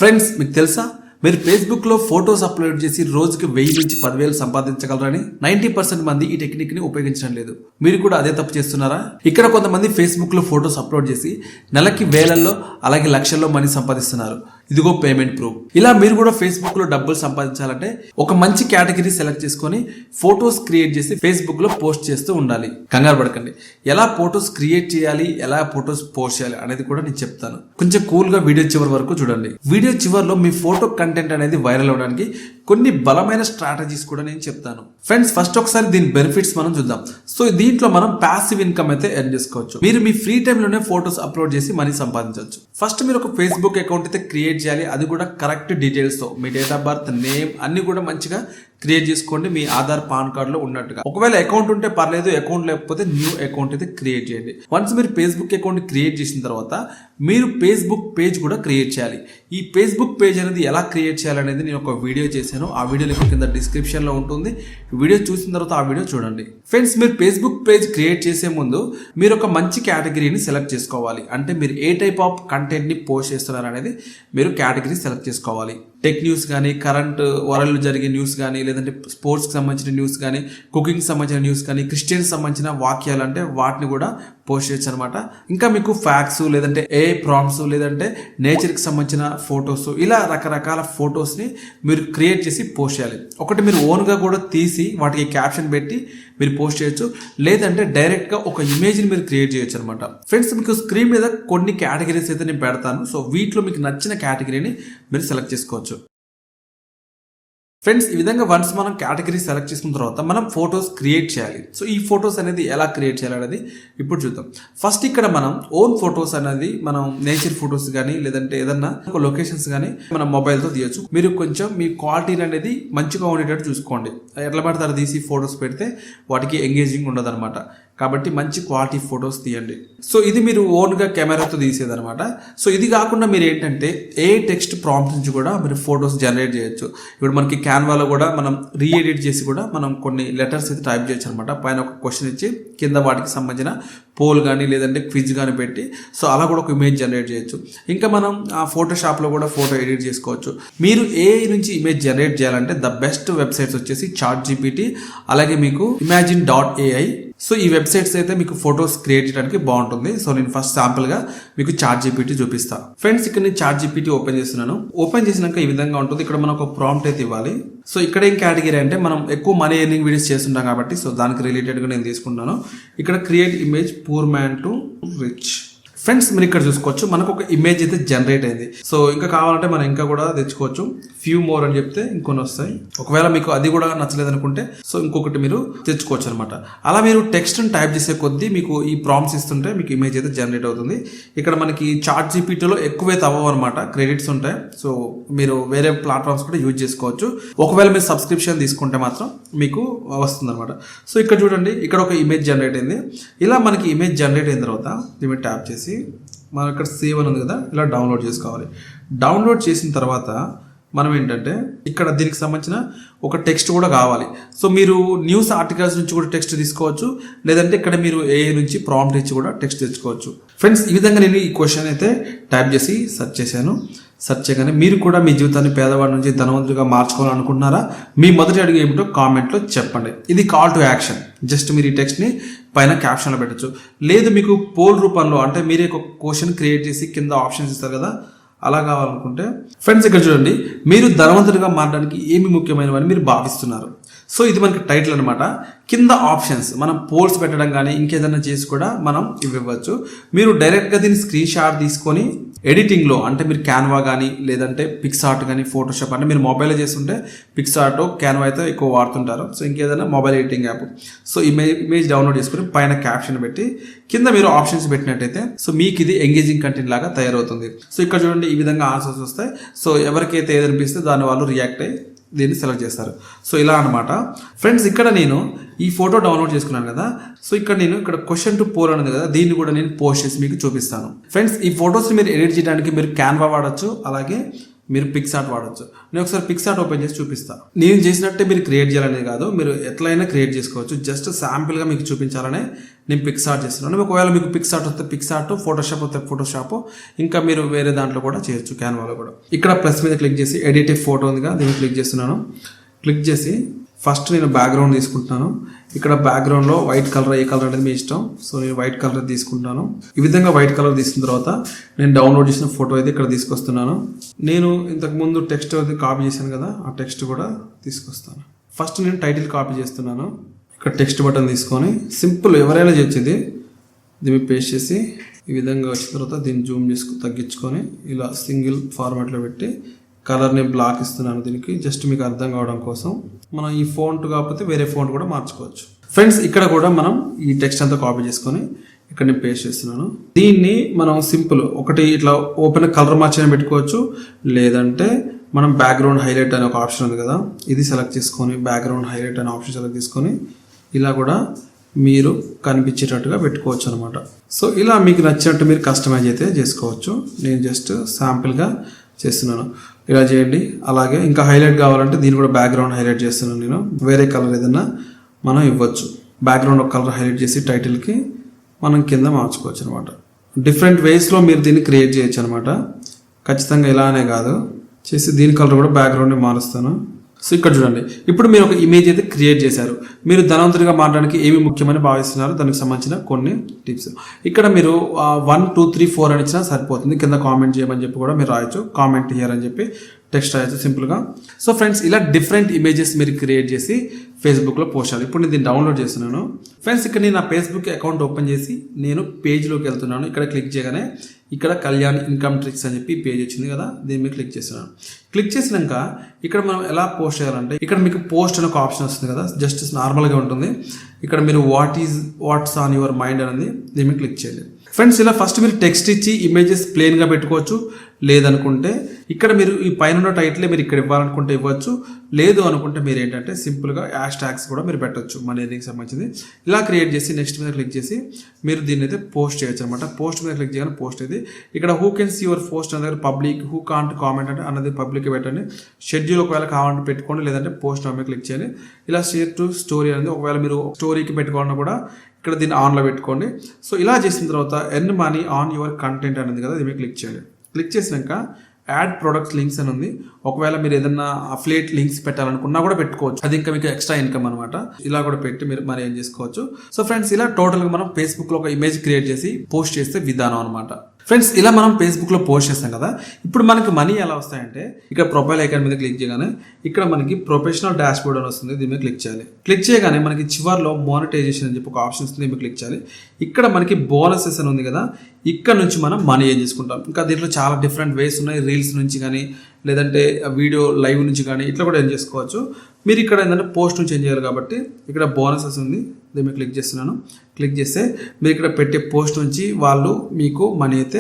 Friends, మీకు తెలుసా మీరు ఫేస్బుక్ లో ఫోటోస్ అప్లోడ్ చేసి రోజుకి 1000 నుంచి 10,000 సంపాదించగలరని 90% మంది ఈ టెక్నిక్ ని ఉపయోగించడం లేదు. మీరు కూడా అదే తప్పు చేస్తున్నారా? ఇక్కడ కొంతమంది ఫేస్బుక్ లో ఫోటోస్ అప్లోడ్ చేసి నెలకి వేలల్లో అలాగే లక్షల్లో మనీ సంపాదిస్తున్నారు. ఇదిగో పేమెంట్ ప్రూఫ్. ఇలా మీరు కూడా ఫేస్బుక్ లో డబ్బులు సంపాదించాలంటే ఒక మంచి కేటగిరీ సెలెక్ట్ చేసుకొని ఫోటోస్ క్రియేట్ చేసి ఫేస్బుక్ లో పోస్ట్ చేస్తూ ఉండాలి. కంగారు పడకండి. ఎలా ఫోటోస్ క్రియేట్ చేయాలి, ఎలా ఫోటోస్ పోస్ట్ చేయాలి అనేది కూడా నేను చెప్తాను. కొంచెం కూల్ గా వీడియో చివరి వరకు చూడండి. వీడియో చివరిలో మీ ఫోటో కంటెంట్ అనేది వైరల్ అవడానికి కొన్ని బలమైన స్ట్రాటజీస్ కూడా నేను చెప్తాను. ఫ్రెండ్స్, ఫస్ట్ ఒకసారి దీని బెనిఫిట్స్ మనం చూద్దాం. సో దీంట్లో మనం ప్యాసివ్ ఇన్కమ్ అయితే ఎర్న్ చేసుకోవచ్చు. మీరు మీ ఫ్రీ టైమ్ లోనే ఫోటోస్ అప్లోడ్ చేసి మనీ సంపాదించవచ్చు. ఫస్ట్ మీరు ఒక ఫేస్బుక్ అకౌంట్ అయితే క్రియేట్ చేయాలి. అది కూడా కరెక్ట్ డీటెయిల్స్ తో, మీ డేట్ ఆఫ్ బర్త్, నేమ్ అన్ని కూడా మంచిగా క్రియేట్ చేసుకోండి, మీ ఆధార్ పాన్ కార్డ్ లో ఉన్నట్టుగా. ఒకవేళ అకౌంట్ ఉంటే పర్లేదు, అకౌంట్ లేకపోతే న్యూ అకౌంట్ అయితే క్రియేట్ చేయండి. వన్స్ మీరు ఫేస్బుక్ అకౌంట్ క్రియేట్ చేసిన తర్వాత మీరు ఫేస్బుక్ పేజ్ కూడా క్రియేట్ చేయాలి. ఈ ఫేస్బుక్ పేజ్ అనేది ఎలా క్రియేట్ చేయాలనేది నేను ఒక వీడియో చేశాను. ఆ వీడియో లింక్ కింద డిస్క్రిప్షన్ లో ఉంటుంది. వీడియో చూసిన తర్వాత ఆ వీడియో చూడండి. ఫ్రెండ్స్, మీరు ఫేస్బుక్ పేజ్ క్రియేట్ చేసే ముందు మీరు ఒక మంచి కేటగిరీని సెలెక్ట్ చేసుకోవాలి. అంటే మీరు ఏ టైప్ ఆఫ్ కంటెంట్ ని పోస్ట్ చేస్తున్నారు అనేది మీరు కేటగిరీ సెలెక్ట్ చేసుకోవాలి. టెక్ న్యూస్ కానీ, కరెంట్ వరల్డ్ జరిగే న్యూస్ కానీ, లేదంటే స్పోర్ట్స్కి సంబంధించిన న్యూస్ కానీ, కుకింగ్ సంబంధించిన న్యూస్ కానీ, క్రిస్టియన్స్ సంబంధించిన వాక్యాలు అంటే వాటిని కూడా పోస్ట్ చేయొచ్చు అనమాట. ఇంకా మీకు ఫ్యాక్ట్స్, లేదంటే ఏ ప్రాంప్ట్స్, లేదంటే నేచర్కి సంబంధించిన ఫొటోస్, ఇలా రకరకాల ఫొటోస్ని మీరు క్రియేట్ చేసి పోస్ట్ చేయాలి. ఒకటి మీరు ఓన్గా కూడా తీసి వాటికి క్యాప్షన్ పెట్టి మీరు పోస్ట్ చేయొచ్చు, లేదంటే డైరెక్ట్గా ఒక ఇమేజ్ని మీరు క్రియేట్ చేయొచ్చు అనమాట. ఫ్రెండ్స్, మీకు స్క్రీన్ మీద కొన్ని కేటగిరీస్ అయితే నేను పెడతాను. సో వీటిలో మీకు నచ్చిన కేటగిరీని మీరు సెలెక్ట్ చేసుకోవచ్చు. ఫ్రెండ్స్, ఈ విధంగా వన్స్ మనం కేటగిరీ సెలెక్ట్ చేసుకున్న తర్వాత మనం ఫొటోస్ క్రియేట్ చేయాలి. సో ఈ ఫొటోస్ అనేది ఎలా క్రియేట్ చేయాలనేది ఇప్పుడు చూద్దాం. ఫస్ట్ ఇక్కడ మనం ఓన్ ఫొటోస్ అనేది మనం నేచర్ ఫొటోస్ కానీ, లేదంటే ఏదన్నా ఒక లొకేషన్స్ కానీ మనం మొబైల్తో తీయొచ్చు. మీరు కొంచెం మీ క్వాలిటీ అనేది మంచిగా ఉండేటట్టు చూసుకోండి. ఎట్లా పడతారు తీసి ఫొటోస్ పెడితే వాటికి ఎంగేజింగ్ ఉండదు అనమాట. కాబట్టి మంచి క్వాలిటీ ఫొటోస్ తీయండి. సో ఇది మీరు ఓన్గా కెమెరాతో తీసేదనమాట. సో ఇది కాకుండా మీరు ఏంటంటే ఏ టెక్స్ట్ ప్రాంప్ట్ నుంచి కూడా మీరు ఫొటోస్ జనరేట్ చేయొచ్చు. ఇప్పుడు మనకి క్యాన్వాలో కూడా మనం రీఎడిట్ చేసి కూడా మనం కొన్ని లెటర్స్ అయితే టైప్ చేయొచ్చు అనమాట. పైన ఒక క్వశ్చన్ ఇచ్చి కింద వాటికి సంబంధించిన పోల్ కానీ, లేదంటే క్విజ్ కానీ పెట్టి సో అలా కూడా ఒక ఇమేజ్ జనరేట్ చేయొచ్చు. ఇంకా మనం ఆ ఫోటోషాప్లో కూడా ఫోటో ఎడిట్ చేసుకోవచ్చు. మీరు AI నుంచి ఇమేజ్ జనరేట్ చేయాలంటే ద బెస్ట్ వెబ్సైట్స్ వచ్చేసి ChatGPT, అలాగే మీకు Imagine.ai. సో ఈ వెబ్సైట్స్ అయితే మీకు ఫొటోస్ క్రియేట్ చేయడానికి బాగుంటుంది. సో నేను ఫస్ట్ శాంపుల్ గా మీకు ChatGPT చూపిస్తాను. ఫ్రెండ్స్, ఇక్కడ నేను ChatGPT ఓపెన్ చేస్తున్నాను. ఓపెన్ చేసినాక ఈ విధంగా ఉంటుంది. ఇక్కడ మనం ఒక ప్రాంప్ట్ అయితే ఇవ్వాలి. సో ఇక్కడ ఏం కేటగిరీ అంటే మనం ఎక్కువ మనీ ఎర్నింగ్ వీడియోస్ చేస్తుంటాం కాబట్టి సో దానికి రిలేటెడ్ గా నేను తీసుకుంటాను. ఇక్కడ create image poor man to rich. Friends, మీరు ఇక్కడ చూసుకోవచ్చు మనకు ఒక ఇమేజ్ అయితే జనరేట్ అయింది. సో ఇంకా కావాలంటే మనం ఇంకా కూడా తెచ్చుకోవచ్చు. ఫ్యూ మోర్ అని చెప్తే ఇంకొన్ని వస్తాయి. ఒకవేళ మీకు అది కూడా నచ్చలేదు అనుకుంటే సో ఇంకొకటి మీరు తెచ్చుకోవచ్చు అనమాట. అలా మీరు టెక్స్ట్ టైప్ చేసే కొద్దీ మీకు ఈ ప్రాంప్ట్స్ ఇస్తుంటే మీకు ఇమేజ్ అయితే జనరేట్ అవుతుంది. ఇక్కడ మనకి ChatGPTలో ఎక్కువైతే అవ్వవు అనమాట, క్రెడిట్స్ ఉంటాయి. సో మీరు వేరే ప్లాట్ఫామ్స్ కూడా యూజ్ చేసుకోవచ్చు. ఒకవేళ మీరు సబ్స్క్రిప్షన్ తీసుకుంటే మాత్రం మీకు వస్తుంది అనమాట. సో ఇక్కడ చూడండి, ఇక్కడ ఒక ఇమేజ్ జనరేట్ అయింది. ఇలా మనకి ఇమేజ్ జనరేట్ అయిన తర్వాత దీన్ని ట్యాప్ చేసి మనం ఇక్కడ సేవ్ అని ఉంది కదా, ఇలా డౌన్లోడ్ చేసుకోవాలి. డౌన్లోడ్ చేసిన తర్వాత మనం ఏంటంటే ఇక్కడ దీనికి సంబంధించిన ఒక టెక్స్ట్ కూడా కావాలి. సో మీరు న్యూస్ ఆర్టికల్స్ నుంచి కూడా టెక్స్ట్ తీసుకోవచ్చు, లేదంటే ఇక్కడ మీరు AI నుంచి ప్రాంప్ట్ ఇచ్చి కూడా టెక్స్ట్ తెచ్చుకోవచ్చు. ఫ్రెండ్స్, ఈ విధంగా నేను ఈ క్వశ్చన్ అయితే టైప్ చేసి సెర్చ్ చేశాను. సెర్చ్ చేయగానే మీరు కూడా మీ జీవితాన్ని పేదవాడి నుంచి ధనవంతుడిగా మార్చుకోవాలనుకుంటున్నారా? మీ మొదటి అడుగు ఏమిటో కామెంట్లో చెప్పండి. ఇది కాల్ టు యాక్షన్. జస్ట్ మీరు ఈ టెక్స్ట్ని పైన క్యాప్షన్లో పెట్టచ్చు. లేదు మీకు పోల్ రూపంలో అంటే మీరే ఒక క్వశ్చన్ క్రియేట్ చేసి కింద ఆప్షన్స్ ఇస్తారు కదా, అలా కావాలనుకుంటే ఫ్రెండ్స్ ఇక్కడ చూడండి, మీరు ధనవంతుడిగా మారడానికి ఏమి ముఖ్యమైనవని మీరు భావిస్తున్నారు. సో ఇది మనకి టైటిల్ అనమాట. కింద ఆప్షన్స్ మనం పోల్స్ పెట్టడం కానీ ఇంకేదైనా చేసి కూడా మనం ఇవ్వచ్చు. మీరు డైరెక్ట్గా దీన్ని స్క్రీన్ షాట్ తీసుకొని ఎడిటింగ్లో అంటే మీరు క్యాన్వా కానీ, లేదంటే పిక్సార్ట్ కానీ, ఫోటోషాప్ అంటే మీరు మొబైల్లో చేస్తుంటే పిక్సార్ట్, క్యాన్వా అయితే ఎక్కువ వాడుతుంటారు. సో ఇంకేదైనా mobile editing app. So image download చేసుకుని పైన క్యాప్షన్ పెట్టి కింద మీరు ఆప్షన్స్ పెట్టినట్టయితే సో మీకు ఇది ఎంగేజింగ్ కంటెంట్ లాగా తయారవుతుంది. సో ఇక్కడ చూడండి, ఈ విధంగా ఆన్సర్స్ వస్తాయి. సో ఎవరికైతే ఏదనిపిస్తే దాని వాళ్ళు రియాక్ట్ అయ్యి దీన్ని సెలెక్ట్ చేస్తారు. సో ఇలా అనమాట. ఫ్రెండ్స్, ఇక్కడ నేను ఈ ఫోటో డౌన్లోడ్ చేసుకున్నాను కదా, సో ఇక్కడ నేను ఇక్కడ క్వశ్చన్ టు పోల్ అనేది కదా, దీన్ని కూడా నేను పోస్ట్ చేసి మీకు చూపిస్తాను. ఫ్రెండ్స్, ఈ ఫొటోస్ మీరు ఎడిట్ చేయడానికి మీరు క్యాన్వా వాడచ్చు, అలాగే మీరు పిక్సార్ట్ వాడచ్చు. నేను ఒకసారి పిక్సార్ట్ ఓపెన్ చేసి చూపిస్తాను. నేను చేసినట్టే మీరు క్రియేట్ చేయాలనేది కాదు, మీరు ఎట్లయినా క్రియేట్ చేసుకోవచ్చు. జస్ట్ శాంపిల్గా మీకు చూపించాలనే నేను పిక్సార్ట్ చేస్తున్నాను. ఒకవేళ మీకు పిక్సార్ట్ వస్తే పిక్సార్ట్, ఫోటోషాప్ వస్తే ఫోటోషాప్, ఇంకా మీరు వేరే దాంట్లో కూడా చేయొచ్చు, క్యాన్వాలో కూడా. ఇక్కడ ప్లస్ మీద క్లిక్ చేసి ఎడిట్ ఏ ఫోటో ఉందిగా, దీన్ని క్లిక్ చేస్తున్నాను. క్లిక్ చేసి ఫస్ట్ నేను బ్యాక్గ్రౌండ్ తీసుకుంటున్నాను. ఇక్కడ బ్యాక్గ్రౌండ్లో వైట్ కలర్, ఏ కలర్ అనేది మీ ఇష్టం. సో నేను వైట్ కలర్ తీసుకుంటాను. ఈ విధంగా వైట్ కలర్ తీసుకున్న తర్వాత నేను డౌన్లోడ్ చేసిన ఫోటో అయితే ఇక్కడ తీసుకొస్తున్నాను. నేను ఇంతకుముందు టెక్స్ట్ అయితే కాపీ చేశాను కదా, ఆ టెక్స్ట్ కూడా తీసుకొస్తాను. ఫస్ట్ నేను టైటిల్ కాపీ చేస్తున్నాను. ఇక్కడ టెక్స్ట్ బటన్ తీసుకొని సింపుల్ ఎవరైనా చేసేది దీన్ని పేస్ట్ చేసి ఈ విధంగా వచ్చిన తర్వాత దీన్ని జూమ్ చేసుకుని తగ్గించుకొని ఇలా సింగిల్ ఫార్మాట్లో పెట్టి కలర్ని బ్లాక్ ఇస్తున్నాను దీనికి, జస్ట్ మీకు అర్థం కావడం కోసం. మనం ఈ ఫోంట్ కాకపోతే వేరే ఫోంట్ కూడా మార్చుకోవచ్చు. ఫ్రెండ్స్ ఇక్కడ కూడా మనం ఈ టెక్స్ట్ అంతా కాపీ చేసుకొని ఇక్కడ నేను పేస్ట్ చేస్తున్నాను. దీన్ని మనం సింపుల్ ఒకటి ఇట్లా ఓపెన్ కలర్ మార్చిన పెట్టుకోవచ్చు, లేదంటే మనం బ్యాక్గ్రౌండ్ హైలైట్ అనే ఒక ఆప్షన్ ఉంది కదా, ఇది సెలెక్ట్ చేసుకొని బ్యాక్గ్రౌండ్ హైలైట్ అనే ఆప్షన్ సెలెక్ట్ చేసుకొని ఇలా కూడా మీరు కనిపించేటట్టుగా పెట్టుకోవచ్చు అనమాట. సో ఇలా మీకు నచ్చినట్టు మీరు కస్టమైజ్ అయితే చేసుకోవచ్చు. నేను జస్ట్ శాంపిల్గా చేస్తున్నాను, ఇలా చేయండి. అలాగే ఇంకా హైలైట్ కావాలంటే దీన్ని కూడా బ్యాక్గ్రౌండ్ హైలైట్ చేస్తున్నాను. నేను వేరే కలర్ ఏదైనా మనం ఇవ్వచ్చు. బ్యాక్గ్రౌండ్ ఒక కలర్ హైలైట్ చేసి టైటిల్కి మనం కింద మార్చుకోవచ్చు అనమాట. డిఫరెంట్ వేస్లో మీరు దీన్ని క్రియేట్ చేయొచ్చు అనమాట. ఖచ్చితంగా ఇలానే కాదు, చేసి దీని కలర్ కూడా బ్యాక్గ్రౌండ్ని మారుస్తాను. సో ఇక్కడ చూడండి, ఇప్పుడు మీరు ఒక ఇమేజ్ అయితే క్రియేట్ చేశారు. మీరు ధనవంతుడిగా మారడానికి ఏమి ముఖ్యమని భావిస్తున్నారు, దానికి సంబంధించిన కొన్ని టిప్స్. ఇక్కడ మీరు 1 2 3 4 అని ఇచ్చినా సరిపోతుంది. కింద కామెంట్ చేయమని చెప్పి కూడా మీరు రాయొచ్చు, కామెంట్ హియర్ అని చెప్పి టెక్స్ట్ రాయొచ్చు సింపుల్గా. సో ఫ్రెండ్స్ ఇలా డిఫరెంట్ ఇమేజెస్ మీరు క్రియేట్ చేసి ఫేస్బుక్లో పోస్ట్ చేయాలి. ఇప్పుడు నేను దీన్ని డౌన్లోడ్ చేస్తున్నాను. ఫ్రెండ్స్ ఇక్కడ నేను నా ఫేస్బుక్ అకౌంట్ ఓపెన్ చేసి నేను పేజ్లోకి వెళ్తున్నాను. ఇక్కడ క్లిక్ చేయగానే ఇక్కడ కళ్యాణ్ ఇన్కమ్ ట్రిక్స్ అని చెప్పి పేజ్ వచ్చింది కదా, దీని మీద క్లిక్ చేస్తున్నాను. క్లిక్ చేసినాక ఇక్కడ మనం ఎలా పోస్ట్ చేయాలంటే ఇక్కడ మీకు పోస్ట్ అనే ఒక ఆప్షన్ వస్తుంది కదా, జస్ట్ నార్మల్గా ఉంటుంది. ఇక్కడ మీరు వాట్స్ ఆన్ యువర్ మైండ్ అనేది దీని మీద క్లిక్ చేయండి. ఫ్రెండ్స్ ఇలా ఫస్ట్ మీరు టెక్స్ట్ ఇచ్చి ఇమేజెస్ ప్లెయిన్గా పెట్టుకోవచ్చు, లేదనుకుంటే ఇక్కడ మీరు ఈ పైన టైటిల్ మీరు ఇక్కడ ఇవ్వాలనుకుంటే ఇవ్వచ్చు, లేదు అనుకుంటే మీరు ఏంటంటే సింపుల్గా హ్యాష్ ట్యాగ్స్ కూడా మీరు పెట్టవచ్చు మన ఏరియాకి సంబంధించింది. ఇలా క్రియేట్ చేసి నెక్స్ట్ మీద క్లిక్ చేసి మీరు దీన్ని అయితే పోస్ట్ చేయొచ్చు అనమాట. పోస్ట్ మీద క్లిక్ చేయగానే పోస్ట్ అయితే ఇక్కడ who can see your post అనే దగ్గర పబ్లిక్, హూ కాంట్ కామెంట్ అంటే అన్నది పబ్లిక్ పెట్టండి. షెడ్యూల్ ఒకవేళ కావాలంటే పెట్టుకోండి, లేదంటే పోస్ట్ మీద క్లిక్ చేయండి. ఇలా షేర్ టు స్టోరీ అనేది ఒకవేళ మీరు స్టోరీకి పెట్టుకోవాలన్నా కూడా ఇక్కడ దీన్ని ఆన్లో పెట్టుకోండి. సో ఇలా చేసిన తర్వాత earn money on your content అనేది కదా, దీని మీద క్లిక్ చేయాలి. క్లిక్ చేసినాక యాడ్ ప్రొడక్ట్స్ లింక్స్ అని ఉంది. ఒకవేళ మీరు ఏదైనా అఫిలియేట్ లింక్స్ పెట్టాలనుకున్నా కూడా పెట్టుకోవచ్చు, అది ఇంకా మీకు ఎక్స్ట్రా ఇన్కమ్ అనమాట. ఇలా కూడా పెట్టి మీరు మరి ఏం చేసుకోవచ్చు. సో ఫ్రెండ్స్ ఇలా టోటల్గా మనం ఫేస్బుక్లో ఒక ఇమేజ్ క్రియేట్ చేసి పోస్ట్ చేస్తే విధానం అనమాట. ఫ్రెండ్స్ ఇలా మనం ఫేస్బుక్లో పోస్ట్ చేస్తాం కదా, ఇప్పుడు మనకి మనీ ఎలా వస్తాయంటే ఇక్కడ ప్రొఫైల్ ఐకాన్ మీద క్లిక్ చేయగానే ఇక్కడ మనకి ప్రొఫెషనల్ డాష్ బోర్డ్ అని వస్తుంది, దీని మీద క్లిక్ చేయాలి. క్లిక్ చేయగానే మనకి చివర్లో మోనిటైజేషన్ అని చెప్పి ఒక ఆప్షన్ వస్తుంది, దీని మీద క్లిక్ చేయాలి. ఇక్కడ మనకి బోనసెస్ అని ఉంది కదా, ఇక్కడ నుంచి మనం మనీ ఏం చేసుకుంటాం. ఇంకా దీంట్లో చాలా డిఫరెంట్ వేస్ ఉన్నాయి, రీల్స్ నుంచి కానీ లేదంటే వీడియో లైవ్ నుంచి కానీ ఇట్లా కూడా ఏం చేసుకోవచ్చు. మీరు ఇక్కడ ఏంటంటే పోస్ట్ నుంచి ఏం చేయాలి కాబట్టి ఇక్కడ బోనసెస్ ఉంది, దీని మీద క్లిక్ చేస్తున్నాను. క్లిక్ చేస్తే మీరు ఇక్కడ పెట్టే పోస్ట్ నుంచి వాళ్ళు మీకు మనీ అయితే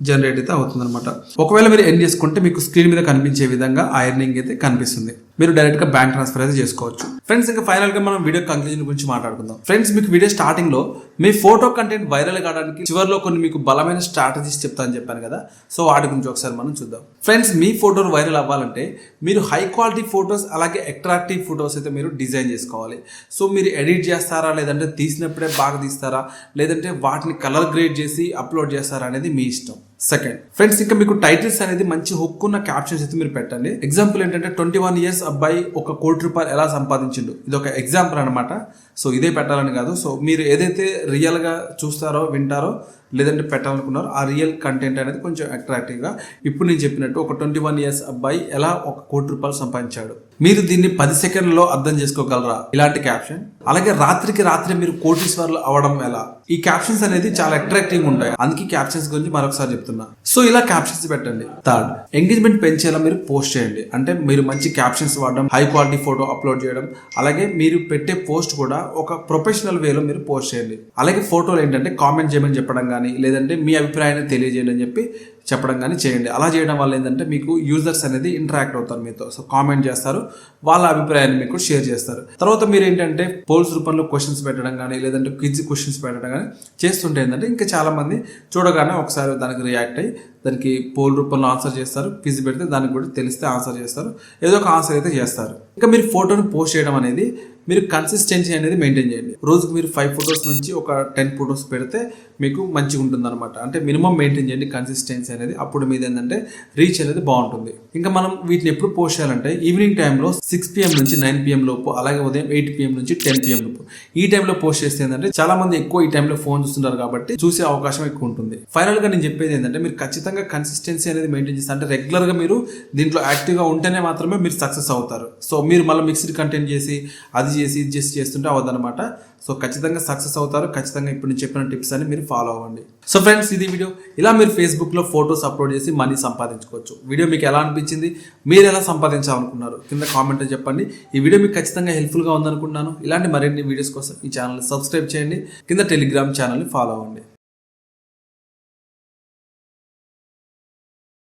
జనరేట్ అయితే అవుతుంది అనమాట. ఒకవేళ మీరు ఎర్న్ చేసుకుంటే మీకు స్క్రీన్ మీద కనిపించే విధంగా ఆ ఎర్నింగ్ అయితే కనిపిస్తుంది. మీరు డైరెక్ట్గా బ్యాంక్ ట్రాన్స్ఫర్ అయితే చేసుకోవచ్చు. ఫ్రెండ్స్ ఇంకా ఫైనల్గా మనం వీడియో కంక్లూజన్ గురించి మాట్లాడుకుందాం. ఫ్రెండ్స్ మీకు వీడియో స్టార్టింగ్లో మీ ఫోటో కంటెంట్ వైరల్ కావడానికి చివరిలో కొన్ని మీకు బలమైన స్ట్రాటజీస్ చెప్తానని చెప్పాను కదా, సో వాటి గురించి ఒకసారి మనం చూద్దాం. ఫ్రెండ్స్ మీ ఫోటోలు వైరల్ అవ్వాలంటే మీరు హై క్వాలిటీ ఫోటోస్ అలాగే అట్రాక్టివ్ ఫోటోస్ అయితే మీరు డిజైన్ చేసుకోవాలి. సో మీరు ఎడిట్ చేస్తారా, లేదంటే తీసినప్పుడే బాగా తీస్తారా, లేదంటే వాటిని కలర్ గ్రేడ్ చేసి అప్లోడ్ చేస్తారా అనేది మీ ఇష్టం. సెకండ్ ఫ్రెండ్స్ ఇంకా మీకు టైటిల్స్ అనేది మంచి హుక్ ఉన్న క్యాప్షన్స్ అయితే మీరు పెట్టండి. ఎగ్జాంపుల్ ఏంటంటే 21 years అబ్బాయి ₹1 కోటి ఎలా సంపాదించిండు, ఇది ఒక ఎగ్జాంపుల్ అనమాట. సో ఇదే పెట్టాలని కాదు. సో మీరు ఏదైతే రియల్గా చూస్తారో వింటారో లేదంటే పెట్టాలనుకున్నారో ఆ రియల్ కంటెంట్ అనేది కొంచెం అట్రాక్టివ్గా ఇప్పుడు నేను చెప్పినట్టు ఒక 21 years అబ్బాయి ఎలా ₹1 కోటి సంపాదించాడు, మీరు దీన్ని 10 సెకండ్లలో అర్థం చేసుకోగలరా, ఇలాంటి క్యాప్షన్. అలాగే రాత్రికి రాత్రి మీరు కోటీశ్వర్లు అవడం ఎలా, ఈ క్యాప్షన్స్ అనేది చాలా అట్రాక్టివ్ ఉంటాయి, అందుకే క్యాప్షన్స్ గురించి మరొకసారి చెప్తున్నా. సో ఇలా క్యాప్షన్స్ పెట్టండి. థర్డ్ ఎంగేజ్మెంట్ పెంచేలా మీరు పోస్ట్ చేయండి. అంటే మీరు మంచి క్యాప్షన్స్ వాడడం, హై క్వాలిటీ ఫోటో అప్లోడ్ చేయడం, అలాగే మీరు పెట్టే పోస్ట్ కూడా ఒక ప్రొఫెషనల్ వేలో మీరు పోస్ట్ చేయండి. అలాగే ఫోటోలు ఏంటంటే కామెంట్ చేయమని చెప్పడం కానీ లేదంటే మీ అభిప్రాయాన్ని తెలియజేయండి అని చెప్పి చెప్పడం కానీ చేయండి. అలా చేయడం వల్ల ఏంటంటే మీకు యూజర్స్ అనేది ఇంటరాక్ట్ అవుతారు మీతో. సో కామెంట్ చేస్తారు, వాళ్ళ అభిప్రాయాన్ని మీకు షేర్ చేస్తారు. తర్వాత మీరు ఏంటంటే పోల్స్ రూపంలో క్వశ్చన్స్ పెట్టడం కానీ లేదంటే క్విజ్ క్వశ్చన్స్ పెట్టడం కానీ చేస్తుంటే ఏంటంటే ఇంకా చాలా మంది చూడగానే ఒకసారి దానికి రియాక్ట్ అయ్యి దానికి పోల్ రూపంలో ఆన్సర్ చేస్తారు. క్విజ్ పెడితే దానికి కూడా తెలిస్తే ఆన్సర్ చేస్తారు, ఏదో ఒక ఆన్సర్ అయితే చేస్తారు. ఇంకా మీరు ఫోటోని పోస్ట్ చేయడం అనేది మీరు కన్సిస్టెన్సీ అనేది మెయింటైన్ చేయండి. రోజుకు మీరు 5 ఫొటోస్ నుంచి ఒక 10 ఫొటోస్ పెడితే మీకు మంచిగా ఉంటుంది అనమాట. అంటే మినిమం మెయింటైన్ చేయండి కన్సిస్టెన్సీ అనేది. అప్పుడు మీద ఏంటంటే రీచ్ అనేది బాగుంటుంది. ఇంకా మనం వీటిని ఎప్పుడు పోస్ట్ చేయాలంటే ఈవినింగ్ టైంలో 6 PM నుంచి 9 PM లోపు, అలాగే ఉదయం 8 PM నుంచి 10 PM లోపు ఈ టైంలో పోస్ట్ చేస్తే ఏంటంటే చాలా మంది ఎక్కువ ఈ టైంలో ఫోన్ చూస్తుంటారు కాబట్టి చూసే అవకాశం ఎక్కువ ఉంటుంది. ఫైనల్ గా నేను చెప్పేది ఏంటంటే మీరు ఖచ్చితంగా కన్సిస్టెన్సీ అనేది మెయింటైన్ చేస్తే అంటే రెగ్యులర్ గా మీరు దీంట్లో యాక్టివ్ గా ఉంటేనే మాత్రమే మీరు సక్సెస్ అవుతారు. సో మీరు మళ్ళీ మిక్స్డ్ కంటెంట్ చేసి అది చేసి ఇది చేసి చేస్తుంటే అవద్దనమాట. సో ఖచ్చితంగా సక్సెస్ అవుతారు. ఖచ్చితంగా ఇప్పుడు నేను చెప్పిన టిప్స్ అని మీరు ఫాలో అవ్వండి. సో ఫ్రెండ్స్, ఇది వీడియో. ఇలా మీరు ఫేస్బుక్లో ఫొటోస్ అప్లోడ్ చేసి మనీ సంపాదించుకోవచ్చు. వీడియో మీకు ఎలా అనిపించింది, మీరు ఎలా సంపాదించాలనుకున్నారు కింద కామెంట్లో చెప్పండి. ఈ వీడియో మీకు ఖచ్చితంగా హెల్ప్ఫుల్గా ఉందనుకుంటున్నాను. ఇలాంటి మరిన్ని వీడియోస్ కోసం ఈ ఛానల్ని సబ్స్క్రైబ్ చేయండి. కింద టెలిగ్రామ్ ఛానల్ని ఫాలో అవ్వండి.